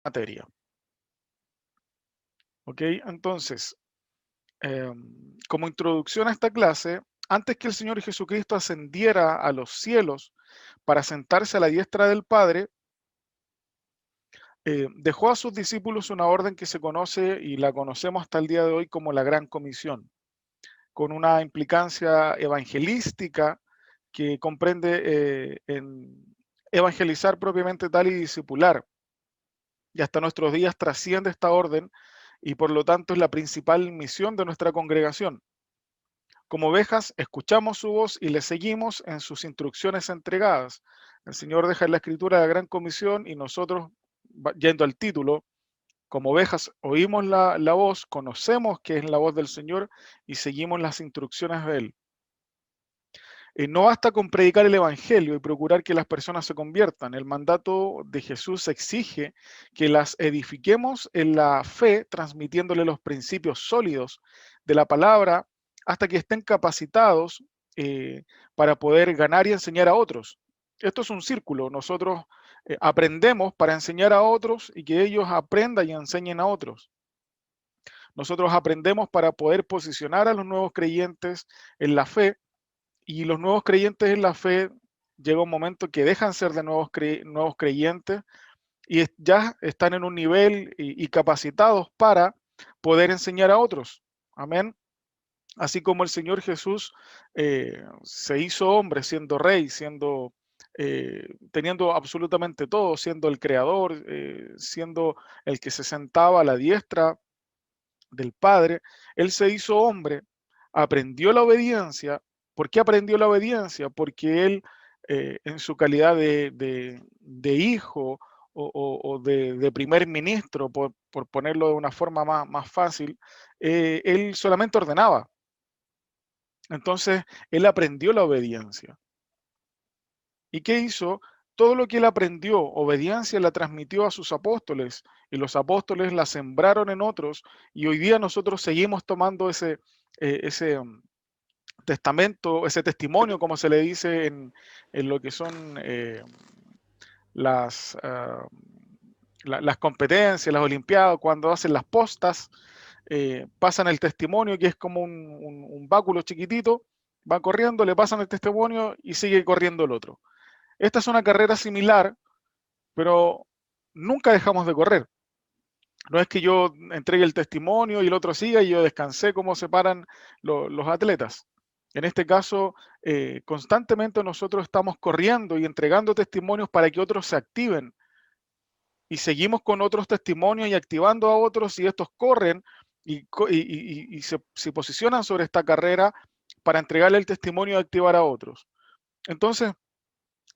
materia. ¿Ok? Entonces, como introducción a esta clase, antes que el Señor Jesucristo ascendiera a los cielos para sentarse a la diestra del Padre, dejó a sus discípulos una orden que se conoce y la conocemos hasta el día de hoy como la Gran Comisión, con una implicancia evangelística que comprende en evangelizar propiamente tal y discipular. Y hasta nuestros días trasciende esta orden y por lo tanto es la principal misión de nuestra congregación. Como ovejas, escuchamos su voz y le seguimos en sus instrucciones entregadas. El Señor deja en la Escritura la Gran Comisión y nosotros, yendo al título, como ovejas, oímos la voz, conocemos que es la voz del Señor y seguimos las instrucciones de Él. No basta con predicar el Evangelio y procurar que las personas se conviertan. El mandato de Jesús exige que las edifiquemos en la fe, transmitiéndole los principios sólidos de la palabra hasta que estén capacitados para poder ganar y enseñar a otros. Esto es un círculo. Nosotros aprendemos para enseñar a otros y que ellos aprendan y enseñen a otros. Nosotros aprendemos para poder posicionar a los nuevos creyentes en la fe y los nuevos creyentes en la fe llega un momento que dejan ser de nuevos creyentes y ya están en un nivel y capacitados para poder enseñar a otros. Amén. Así como el Señor Jesús se hizo hombre siendo rey, teniendo absolutamente todo, siendo el creador, siendo el que se sentaba a la diestra del Padre, Él se hizo hombre, aprendió la obediencia. ¿Por qué aprendió la obediencia? Porque Él, en su calidad de hijo o de primer ministro, por ponerlo de una forma más fácil, Él solamente ordenaba. Entonces, Él aprendió la obediencia. ¿Y qué hizo? Todo lo que él aprendió, obediencia, la transmitió a sus apóstoles y los apóstoles la sembraron en otros y hoy día nosotros seguimos tomando ese testamento, ese testimonio, como se le dice en lo que son las, ah, las competencias, las olimpiadas, cuando hacen las postas, pasan el testimonio que es como un báculo chiquitito, va corriendo, le pasan el testimonio y sigue corriendo el otro. Esta es una carrera similar, pero nunca dejamos de correr. No es que yo entregue el testimonio y el otro siga y yo descansé como se paran los atletas. En este caso, constantemente nosotros estamos corriendo y entregando testimonios para que otros se activen y seguimos con otros testimonios y activando a otros y estos corren y se posicionan sobre esta carrera para entregarle el testimonio y activar a otros. Entonces,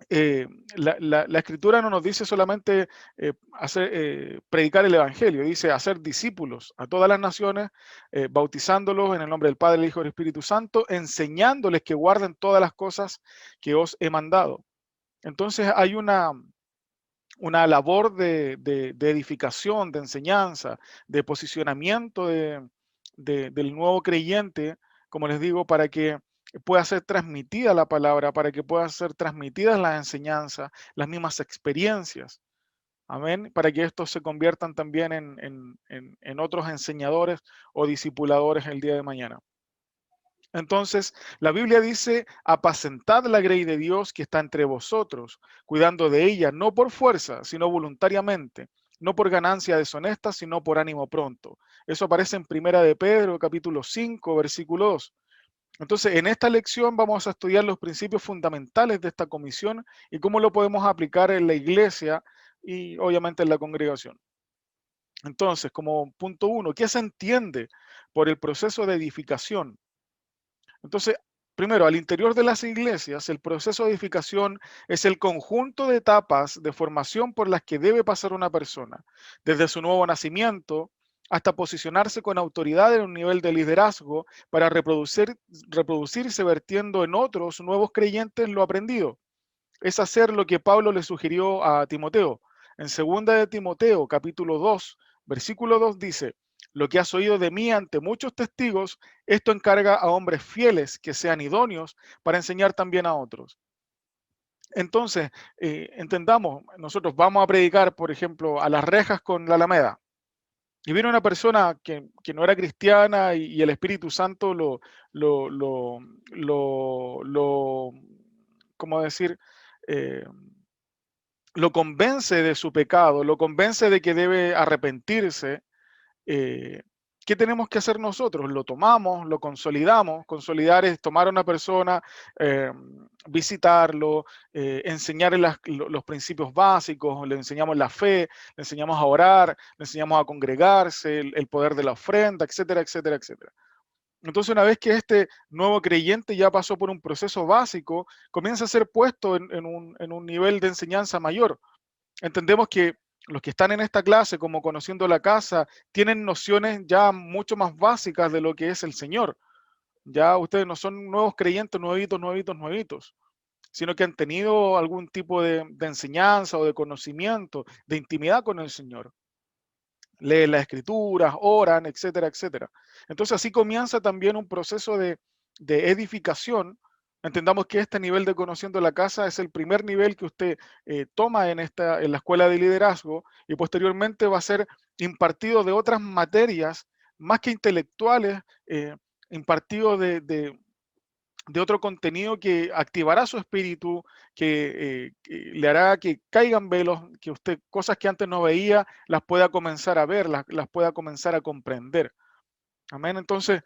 eh, la escritura no nos dice solamente predicar el evangelio, dice hacer discípulos a todas las naciones, bautizándolos en el nombre del Padre, el Hijo y el Espíritu Santo, enseñándoles que guarden todas las cosas que os he mandado. Entonces hay una labor de edificación, de enseñanza, de posicionamiento del nuevo creyente, como les digo, para que pueda ser transmitida la palabra, para que puedan ser transmitidas las enseñanzas, las mismas experiencias. Amén. Para que estos se conviertan también en otros enseñadores o discipuladores el día de mañana. Entonces, la Biblia dice, apacentad la grey de Dios que está entre vosotros, cuidando de ella, no por fuerza, sino voluntariamente, no por ganancia deshonesta, sino por ánimo pronto. Eso aparece en Primera de Pedro, capítulo 5, versículo 2. Entonces, en esta lección vamos a estudiar los principios fundamentales de esta comisión y cómo lo podemos aplicar en la iglesia y obviamente en la congregación. Entonces, como punto uno, ¿qué se entiende por el proceso de edificación? Entonces, primero, al interior de las iglesias, el proceso de edificación es el conjunto de etapas de formación por las que debe pasar una persona, desde su nuevo nacimiento hasta posicionarse con autoridad en un nivel de liderazgo para reproducirse vertiendo en otros nuevos creyentes lo aprendido. Es hacer lo que Pablo le sugirió a Timoteo. En 2 de Timoteo, capítulo 2, versículo 2 dice, lo que has oído de mí ante muchos testigos, esto encarga a hombres fieles que sean idóneos para enseñar también a otros. Entonces, entendamos, nosotros vamos a predicar, por ejemplo, a las rejas con la Alameda. Y viene una persona que no era cristiana y el Espíritu Santo lo, lo, lo ¿cómo decir? Eh, lo convence de su pecado, lo convence de que debe arrepentirse. eh, ¿Qué tenemos que hacer nosotros? Lo tomamos, lo consolidamos. Consolidar es tomar a una persona, eh, visitarlo, enseñarle los principios básicos, le enseñamos la fe, le enseñamos a orar, le enseñamos a congregarse, el poder de la ofrenda, etcétera, etcétera, etcétera. Entonces, una vez que este nuevo creyente ya pasó por un proceso básico, comienza a ser puesto en un nivel de enseñanza mayor. Entendemos que los que están en esta clase, como conociendo la casa, tienen nociones ya mucho más básicas de lo que es el Señor. Ya ustedes no son nuevos creyentes, nuevitos, nuevitos, nuevitos, sino que han tenido algún tipo de enseñanza o de conocimiento, de intimidad con el Señor. Leen las escrituras, oran, etcétera, etcétera. Entonces así comienza también un proceso de edificación. Entendamos que este nivel de conociendo la casa es el primer nivel que usted toma en la escuela de liderazgo, y posteriormente va a ser impartido de otras materias más que intelectuales, impartido de otro contenido que activará su espíritu, que le hará que caigan velos, que usted cosas que antes no veía las pueda comenzar a ver, las pueda comenzar a comprender. Amén. Entonces,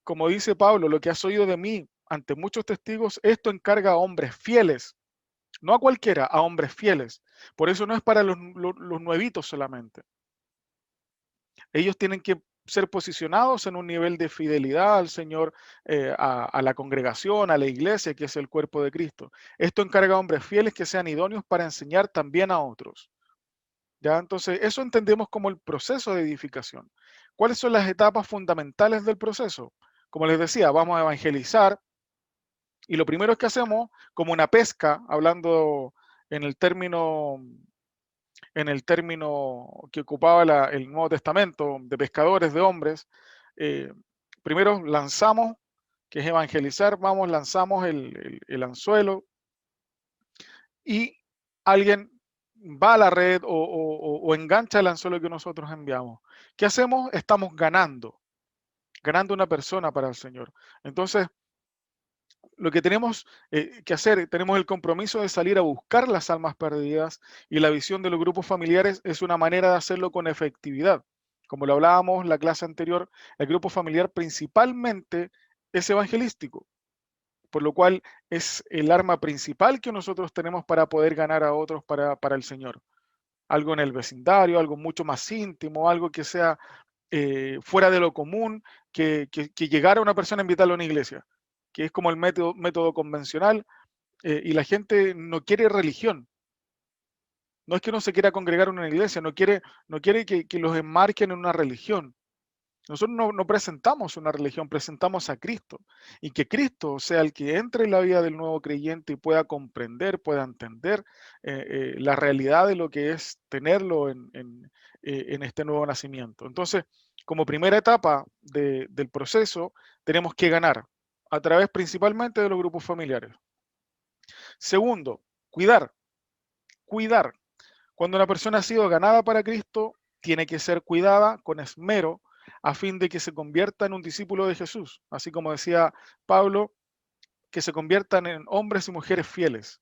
como dice Pablo, lo que has oído de mí ante muchos testigos, esto encarga a hombres fieles, no a cualquiera, a hombres fieles. Por eso no es para los nuevitos solamente. Ellos tienen que ser posicionados en un nivel de fidelidad al Señor, a la congregación, a la iglesia, que es el cuerpo de Cristo. Esto encarga a hombres fieles que sean idóneos para enseñar también a otros. ¿Ya? Entonces, eso entendemos como el proceso de edificación. ¿Cuáles son las etapas fundamentales del proceso? Como les decía, vamos a evangelizar, y lo primero que hacemos, como una pesca, hablando en el término que ocupaba el Nuevo Testamento, de pescadores de hombres, eh, primero lanzamos, que es evangelizar, lanzamos el anzuelo, y alguien va a la red o engancha el anzuelo que nosotros enviamos. ¿Qué hacemos? Estamos ganando una persona para el Señor. Entonces, lo que tenemos que hacer, tenemos el compromiso de salir a buscar las almas perdidas, y la visión de los grupos familiares es una manera de hacerlo con efectividad. Como lo hablábamos en la clase anterior, el grupo familiar principalmente es evangelístico, por lo cual es el arma principal que nosotros tenemos para poder ganar a otros para el Señor. Algo en el vecindario, algo mucho más íntimo, algo que sea fuera de lo común, que llegar a una persona a invitarla a una iglesia, que es como el método convencional, y la gente no quiere religión. No es que no se quiera congregar en una iglesia, no quiere que los enmarquen en una religión. Nosotros no presentamos una religión, presentamos a Cristo, y que Cristo sea el que entre en la vida del nuevo creyente y pueda comprender, pueda entender la realidad de lo que es tenerlo en este nuevo nacimiento. Entonces, como primera etapa del proceso, tenemos que ganar a través principalmente de los grupos familiares. Segundo, cuidar. Cuando una persona ha sido ganada para Cristo, tiene que ser cuidada con esmero a fin de que se convierta en un discípulo de Jesús. Así como decía Pablo, que se conviertan en hombres y mujeres fieles.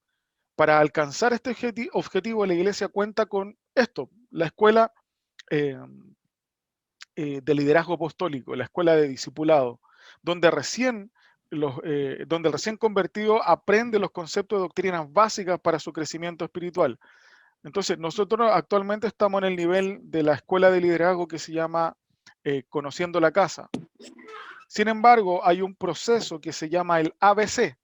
Para alcanzar este objetivo, la iglesia cuenta con esto, la escuela eh, de liderazgo apostólico, la escuela de discipulado, donde donde el recién convertido aprende los conceptos de doctrinas básicas para su crecimiento espiritual. Entonces, nosotros actualmente estamos en el nivel de la escuela de liderazgo que se llama Conociendo la Casa. Sin embargo, hay un proceso que se llama el ABC,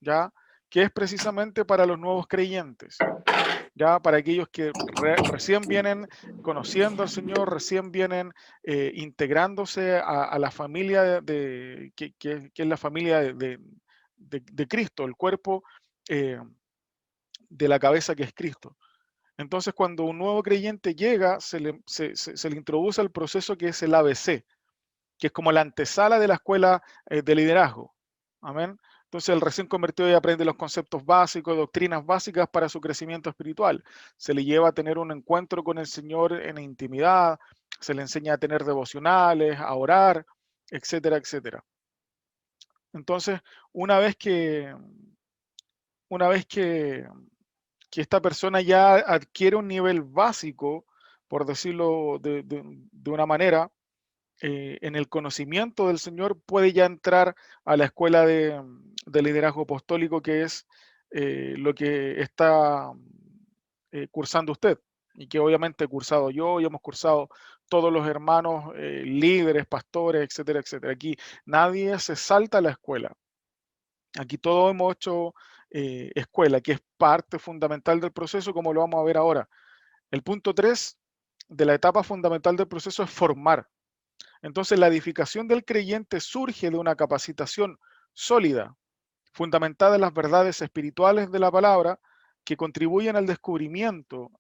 ¿ya? Que es precisamente para los nuevos creyentes, ¿ya? Para aquellos que recién vienen conociendo al Señor, recién vienen integrándose a la familia que es la familia de Cristo, el cuerpo eh, de la cabeza que es Cristo. Entonces, cuando un nuevo creyente llega, se le introduce el proceso que es el ABC, que es como la antesala de la escuela de liderazgo. Amén. Entonces el recién convertido ya aprende los conceptos básicos, doctrinas básicas para su crecimiento espiritual. Se le lleva a tener un encuentro con el Señor en intimidad, se le enseña a tener devocionales, a orar, etcétera, etcétera. Entonces, una vez que, una vez que esta persona ya adquiere un nivel básico, por decirlo de una manera, en el conocimiento del Señor, puede ya entrar a la escuela de liderazgo apostólico, que es lo que está cursando usted, y que obviamente he cursado yo y hemos cursado todos los hermanos, líderes, pastores, etcétera, etcétera. Aquí nadie se salta a la escuela. Aquí todos hemos hecho escuela, que es parte fundamental del proceso, como lo vamos a ver ahora. El punto 3 de la etapa fundamental del proceso es formar. Entonces, la edificación del creyente surge de una capacitación sólida, fundamentada en las verdades espirituales de la palabra, que contribuyen al descubrimiento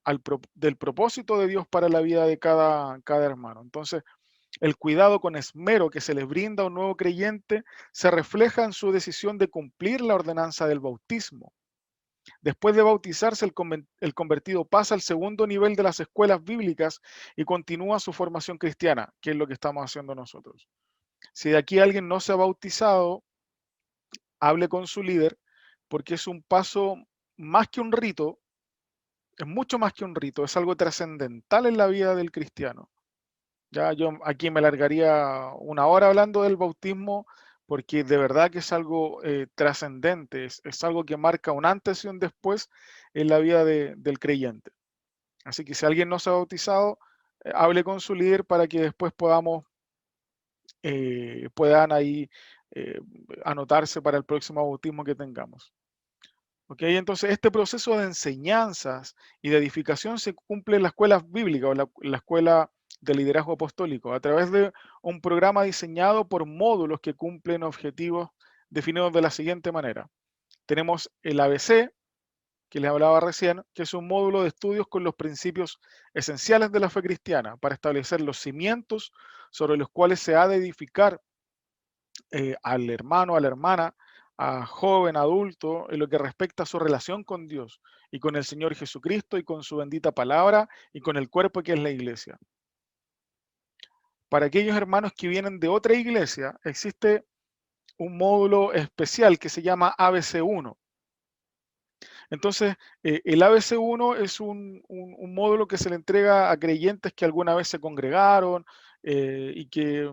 del propósito de Dios para la vida de cada hermano. Entonces, el cuidado con esmero que se les brinda a un nuevo creyente se refleja en su decisión de cumplir la ordenanza del bautismo. Después de bautizarse, el convertido pasa al segundo nivel de las escuelas bíblicas y continúa su formación cristiana, que es lo que estamos haciendo nosotros. Si de aquí alguien no se ha bautizado, hable con su líder, porque es un paso más que un rito, es mucho más que un rito, es algo trascendental en la vida del cristiano. Ya yo aquí me largaría una hora hablando del bautismo, porque de verdad que es algo trascendente, es algo que marca un antes y un después en la vida del creyente. Así que si alguien no se ha bautizado, hable con su líder para que después puedan ahí eh, anotarse para el próximo bautismo que tengamos. ¿Ok? Entonces, este proceso de enseñanzas y de edificación se cumple en la escuela bíblica o la escuela de liderazgo apostólico a través de un programa diseñado por módulos que cumplen objetivos definidos de la siguiente manera. Tenemos el ABC, que les hablaba recién, que es un módulo de estudios con los principios esenciales de la fe cristiana para establecer los cimientos sobre los cuales se ha de edificar al hermano, a la hermana, a joven, adulto, en lo que respecta a su relación con Dios y con el Señor Jesucristo y con su bendita palabra y con el cuerpo que es la iglesia. Para aquellos hermanos que vienen de otra iglesia, existe un módulo especial que se llama ABC1. Entonces, el ABC1 es un módulo que se le entrega a creyentes que alguna vez se congregaron y que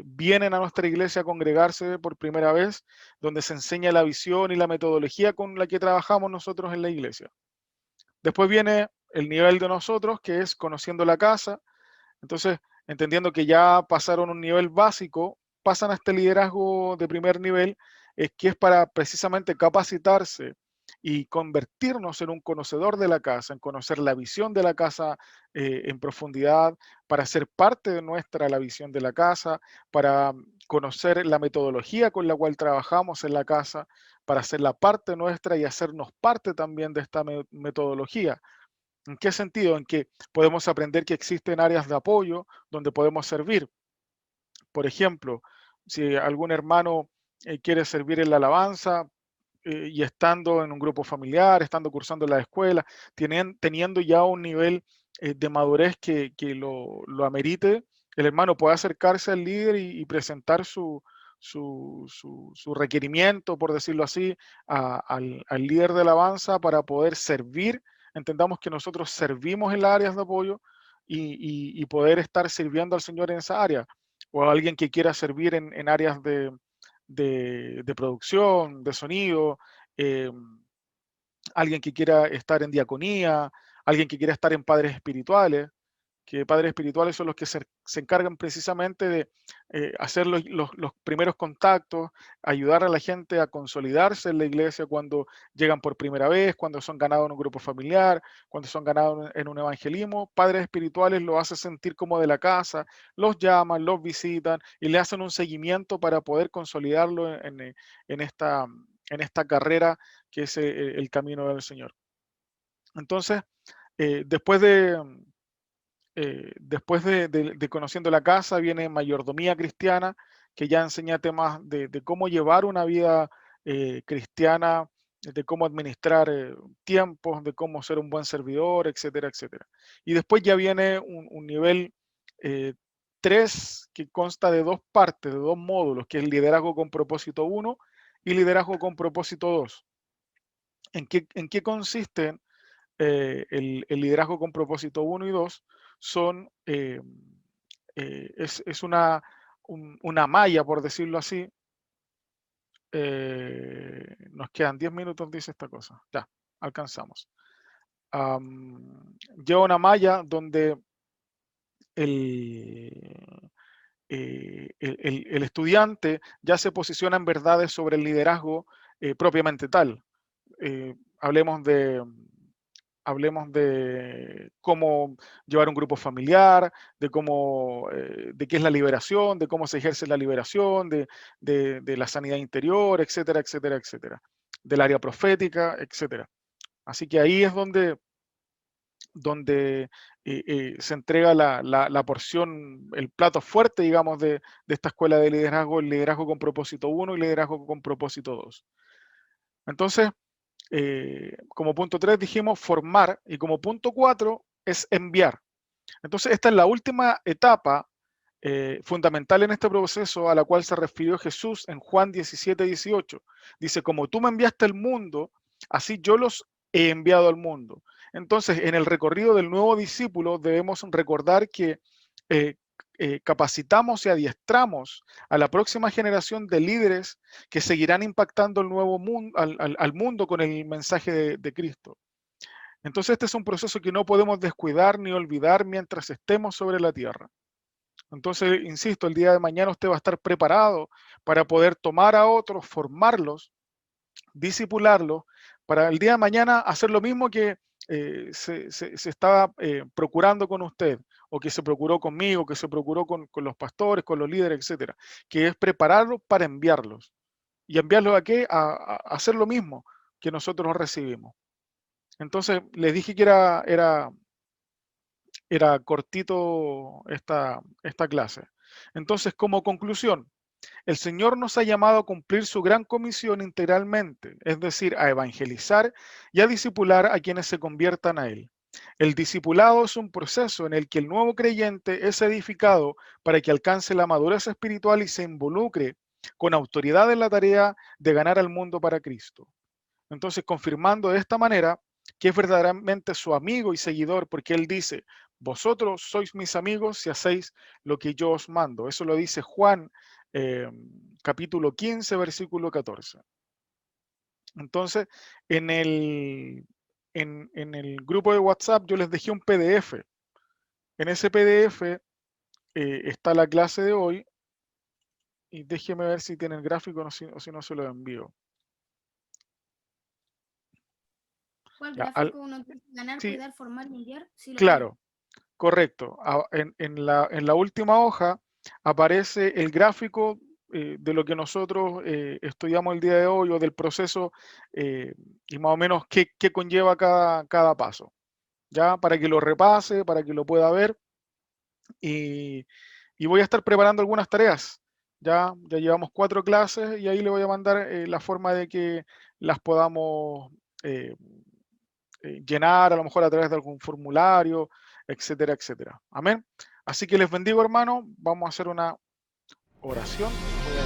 vienen a nuestra iglesia a congregarse por primera vez, donde se enseña la visión y la metodología con la que trabajamos nosotros en la iglesia. Después viene el nivel de nosotros, que es conociendo la casa. Entonces, entendiendo que ya pasaron un nivel básico, pasan a este liderazgo de primer nivel, que es para precisamente capacitarse y convertirnos en un conocedor de la casa, en conocer la visión de la casa en profundidad, para ser parte de nuestra la visión de la casa, para conocer la metodología con la cual trabajamos en la casa, para hacer la parte nuestra y hacernos parte también de esta metodología. ¿En qué sentido? En que podemos aprender que existen áreas de apoyo donde podemos servir. Por ejemplo, si algún hermano quiere servir en la alabanza y estando en un grupo familiar, estando cursando en la escuela, teniendo ya un nivel de madurez que lo amerite, el hermano puede acercarse al líder y presentar su requerimiento, por decirlo así, al líder de alabanza para poder servir. Entendamos que nosotros servimos en las áreas de apoyo y poder estar sirviendo al Señor en esa área. O a alguien que quiera servir en áreas de producción, de sonido, eh, alguien que quiera estar en diaconía, alguien que quiera estar en padres espirituales, que padres espirituales son los que se encargan precisamente de hacer los primeros contactos, ayudar a la gente a consolidarse en la iglesia cuando llegan por primera vez, cuando son ganados en un grupo familiar, cuando son ganados en un evangelismo. Padres espirituales los hace sentir como de la casa, los llaman, los visitan y le hacen un seguimiento para poder consolidarlo en esta carrera que es el camino del Señor. Entonces, después de conociendo la casa, viene mayordomía cristiana, que ya enseña temas de cómo llevar una vida cristiana de cómo administrar tiempos, de cómo ser un buen servidor, etcétera, etcétera. Y después ya viene un nivel 3 que consta de dos partes, de dos módulos, que es liderazgo con propósito 1 y liderazgo con propósito 2. En qué consisten el liderazgo con propósito 1 y 2? Son, es una malla, por decirlo así. Nos quedan 10 minutos, dice esta cosa. Ya, alcanzamos. Lleva una malla donde el, el estudiante ya se posiciona en verdades sobre el liderazgo propiamente tal. Hablemos de cómo llevar un grupo familiar, de cómo, de qué es la liberación, de cómo se ejerce la liberación, de la sanidad interior, etcétera, etcétera, etcétera, del área profética, etcétera. Así que ahí es donde se entrega la porción, el plato fuerte, digamos, de esta escuela de liderazgo, el liderazgo con propósito 1 y el liderazgo con propósito 2. Entonces, como punto 3 dijimos formar, y como punto 4 es enviar. Entonces, esta es la última etapa fundamental en este proceso a la cual se refirió Jesús en Juan 17:18. Dice, como tú me enviaste al mundo, así yo los he enviado al mundo. Entonces, en el recorrido del nuevo discípulo debemos recordar que eh, capacitamos y adiestramos a la próxima generación de líderes que seguirán impactando el nuevo mundo, al mundo con el mensaje de Cristo. Entonces, este es un proceso que no podemos descuidar ni olvidar mientras estemos sobre la tierra. Entonces, insisto, el día de mañana usted va a estar preparado para poder tomar a otros, formarlos, disipularlos, para el día de mañana hacer lo mismo que se estaba procurando con usted, o que se procuró conmigo, que se procuró con los pastores, con los líderes, etcétera, que es prepararlos para enviarlos. ¿Y enviarlos a qué? A hacer lo mismo que nosotros recibimos. Entonces, les dije que era cortito esta clase. Entonces, como conclusión, el Señor nos ha llamado a cumplir su gran comisión integralmente, es decir, a evangelizar y a discipular a quienes se conviertan a Él. El discipulado es un proceso en el que el nuevo creyente es edificado para que alcance la madurez espiritual y se involucre con autoridad en la tarea de ganar al mundo para Cristo. Entonces, confirmando de esta manera que es verdaderamente su amigo y seguidor, porque Él dice, vosotros sois mis amigos si hacéis lo que yo os mando. Eso lo dice Juan eh, capítulo 15, versículo 14. Entonces, en el grupo de WhatsApp yo les dejé un PDF. En ese PDF está la clase de hoy y déjeme ver si tiene el gráfico o si no se lo envío. ¿Cuál Ya, gráfico uno tiene que ganar, sí, cuidar, formar y enviar? Sí, lo tengo. claro. Correcto. En la última hoja aparece el gráfico de lo que nosotros estudiamos el día de hoy o del proceso y más o menos qué conlleva cada paso. Ya para que lo repase, para que lo pueda ver y, y voy a estar preparando algunas tareas. Ya llevamos 4 clases y ahí le voy a mandar la forma de que las podamos eh, llenar a lo mejor a través de algún formulario, etcétera, etcétera. Amén. Así que les bendigo, hermano. Vamos a hacer una oración. Voy a